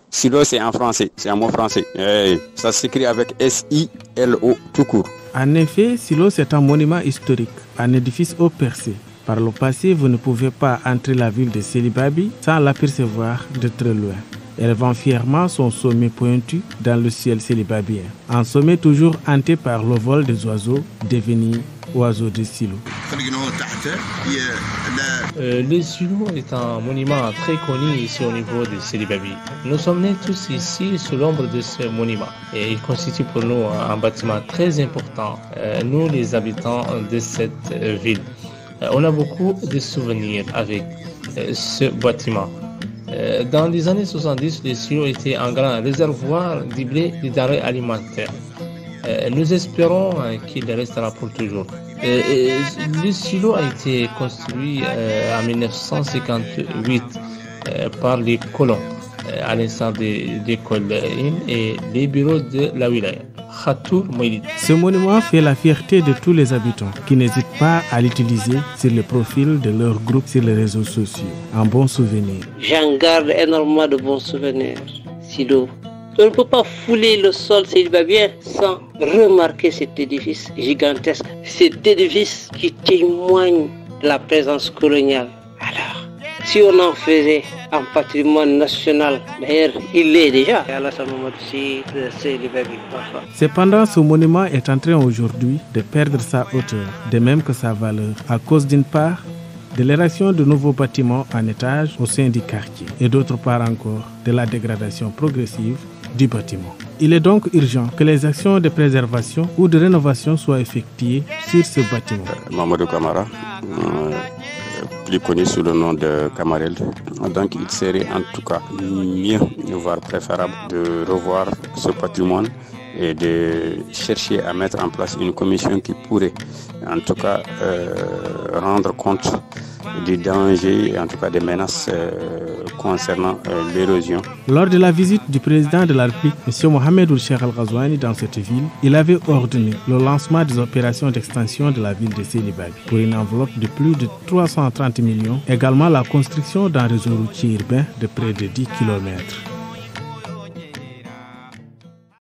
Silo, c'est en français, c'est un mot français. Ça s'écrit avec S-I-L-O tout court. En effet, Silo, c'est un monument historique, un édifice haut percé. Par le passé, vous ne pouvez pas entrer la ville de Sélibaby sans l'apercevoir de très loin. Elle vend fièrement son sommet pointu dans le ciel sélibabien. Un sommet toujours hanté par le vol des oiseaux, devenus oiseaux de Silo. Le Silo est un monument très connu ici au niveau de Sélibaby. Nous sommes nés tous ici sous l'ombre de ce monument. Et il constitue pour nous un bâtiment très important, nous les habitants de cette ville. On a beaucoup de souvenirs avec ce bâtiment. Dans les années 70, le Silo était un grand réservoir de blé et denrées alimentaires. Nous espérons qu'il restera pour toujours. Le Silo a été construit en 1958 par les colons, à l'instar des écoles et les bureaux de la wilaya. Ce monument fait la fierté de tous les habitants qui n'hésitent pas à l'utiliser sur le profil de leur groupe sur les réseaux sociaux. Un bon souvenir. J'en garde énormément de bons souvenirs. Silo. On ne peut pas fouler le sol sélibabien sans remarquer cet édifice gigantesque. Cet édifice qui témoigne de la présence coloniale. Alors, si on en faisait un patrimoine national, d'ailleurs, il l'est déjà. Cependant, ce monument est en train aujourd'hui de perdre sa hauteur, de même que sa valeur, à cause d'une part de l'érection de nouveaux bâtiments en étage au sein du quartier et d'autre part encore de la dégradation progressive du bâtiment. Il est donc urgent que les actions de préservation ou de rénovation soient effectuées sur ce bâtiment. Mamadou Kamara, plus connu sous le nom de Kamarel. Donc il serait en tout cas mieux, voire préférable, de revoir ce patrimoine et de chercher à mettre en place une commission qui pourrait en tout cas rendre compte du danger et en tout cas des menaces concernant l'érosion. Lors de la visite du président de la République, M. Mohamed Ould Cheikh Al Ghazouani dans cette ville, il avait ordonné le lancement des opérations d'extension de la ville de Sélibaby pour une enveloppe de plus de 330 millions, également la construction d'un réseau routier urbain de près de 10 km.